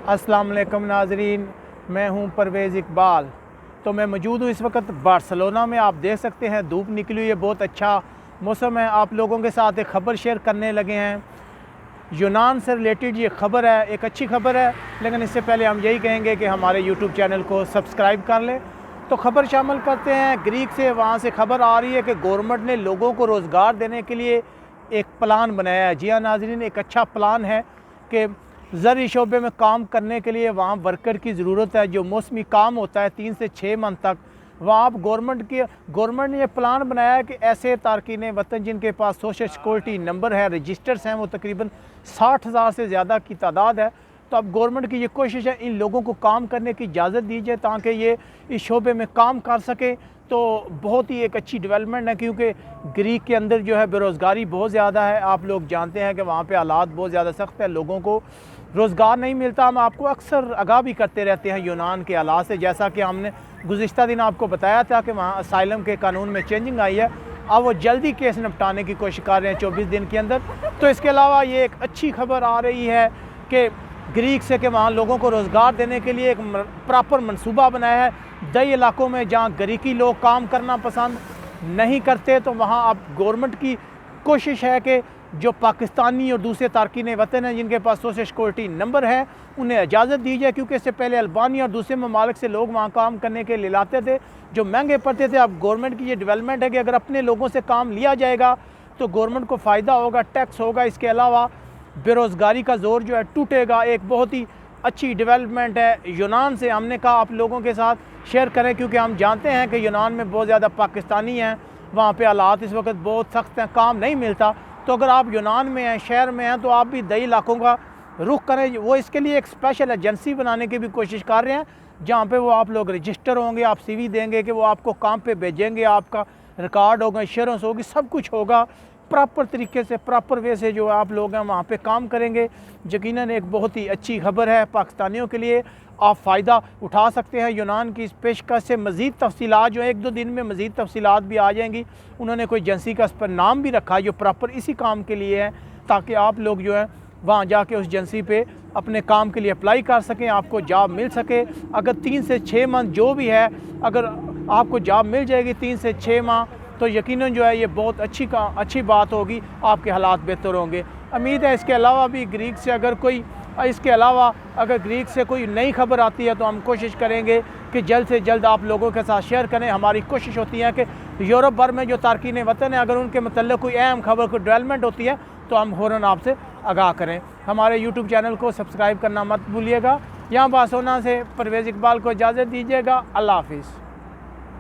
अस्सलाम वालेकुम नाजरीन, मैं हूं परवेज़ इकबाल। तो मैं मौजूद हूं इस वक्त बार्सिलोना में। आप देख सकते हैं धूप निकली हुई है, बहुत अच्छा मौसम है। आप लोगों के साथ एक ख़बर शेयर करने लगे हैं। यूनान से रिलेटेड ये ख़बर है, एक अच्छी ख़बर है, लेकिन इससे पहले हम यही कहेंगे कि हमारे यूट्यूब चैनल को सब्सक्राइब कर लें। तो ख़बर शामिल करते हैं ग्रीक से। वहाँ से ख़बर आ रही है कि गवर्नमेंट ने लोगों को रोज़गार देने के लिए एक प्लान बनाया है। जी हाँ नाज़रीन, एक अच्छा प्लान है कि ज़रूरी शोबे में काम करने के लिए वहाँ वर्कर की ज़रूरत है। जो मौसमी काम होता है 3 से 6 मंथ तक, वहाँ आप गवर्नमेंट ने यह प्लान बनाया है कि ऐसे तारकीन वतन जिनके पास सोशल सिक्योरिटी नंबर है, रजिस्टर्स हैं, वो तकरीबन 60,000 से ज़्यादा की तादाद है। तो अब गवर्नमेंट की ये कोशिश है इन लोगों को काम करने की इजाज़त दी जाए ताकि ये इस शोबे में काम कर सकें। तो बहुत ही एक अच्छी डेवलपमेंट है, क्योंकि ग्रीक के अंदर जो है बेरोज़गारी बहुत ज़्यादा है। आप लोग जानते हैं कि वहाँ पे हालात बहुत ज़्यादा सख्त है, लोगों को रोज़गार नहीं मिलता। हम आपको अक्सर आगाह भी करते रहते हैं यूनान के हालात से, जैसा कि हमने गुज़िश्ता दिन आपको बताया था कि वहाँ असाइलम के कानून में चेंजिंग आई है। अब वो जल्दी केस निपटाने की कोशिश कर रहे हैं 24 दिन के अंदर। तो इसके अलावा ये एक अच्छी खबर आ रही है कि ग्रीक से कि वहाँ लोगों को रोज़गार देने के लिए एक प्रॉपर मनसूबा बनाया है। कई इलाकों में जहाँ ग्रीकी लोग काम करना पसंद नहीं करते, तो वहाँ अब गवर्नमेंट की कोशिश है कि जो पाकिस्तानी और दूसरे तारकीन वतन हैं जिनके पास सोशल सिक्योरिटी नंबर है, उन्हें इजाज़त दी जाए। क्योंकि इससे पहले अल्बानिया और दूसरे ममालिक से लोग वहाँ काम करने के लिए लाते थे, जो महंगे पड़ते थे। अब गवर्नमेंट की ये डेवलपमेंट है कि अगर अपने लोगों से काम लिया जाएगा तो गवर्नमेंट को फ़ायदा होगा, टैक्स होगा। इसके अलावा बेरोज़गारी का ज़ोर जो है टूटेगा। एक बहुत ही अच्छी डेवलपमेंट है। यूनान से हमने कहा आप लोगों के साथ शेयर करें, क्योंकि हम जानते हैं कि यूनान में बहुत ज़्यादा पाकिस्तानी हैं, वहाँ पे हालात इस वक्त बहुत सख्त हैं, काम नहीं मिलता। तो अगर आप यूनान में हैं, शहर में हैं, तो आप भी दई इलाकों का रुख करें। वो इसके लिए एक स्पेशल एजेंसी बनाने की भी कोशिश कर रहे हैं, जहाँ पे वो आप लोग रजिस्टर होंगे, आप CV देंगे कि वो आपको काम पे भेजेंगे, आपका रिकॉर्ड होगा, इंश्योरेंस होगी, सब कुछ होगा प्रॉपर तरीके से, प्रॉपर वे से जो आप लोग हैं वहाँ पे काम करेंगे। यकीनन एक बहुत ही अच्छी खबर है पाकिस्तानियों के लिए। आप फ़ायदा उठा सकते हैं यूनान की इस पेशकश से। मज़ीद तफसीलात जो है 1-2 दिन में मज़ीद तफसीलात भी आ जाएंगी। उन्होंने कोई एजेंसी का इस पर नाम भी रखा है जो प्रॉपर इसी काम के लिए है, ताकि आप लोग जो है वहाँ जाके उस एजेंसी पे अपने काम के लिए अप्लाई कर सकें, आपको जॉब मिल सके। अगर 3 से 6 मंथ जो भी है, अगर आपको जॉब मिल जाएगी 3 से 6 माह, तो यकीनन जो है ये बहुत अच्छी बात होगी, आपके हालात बेहतर होंगे। उम्मीद है इसके अलावा भी ग्रीक से अगर ग्रीक से कोई नई खबर आती है तो हम कोशिश करेंगे कि जल्द से जल्द आप लोगों के साथ शेयर करें। हमारी कोशिश होती है कि यूरोप भर में जो तारकीन वतन है, अगर उनके मतलब कोई अहम खबर, कोई डेवलपमेंट होती है, तो हम फ़ौरन आपसे आगाह करें। हमारे यूट्यूब चैनल को सब्सक्राइब करना मत भूलिएगा। यहाँ बार्सिलोना से परवेज़ इकबाल को इजाज़त दीजिएगा। अल्लाह हाफिज़।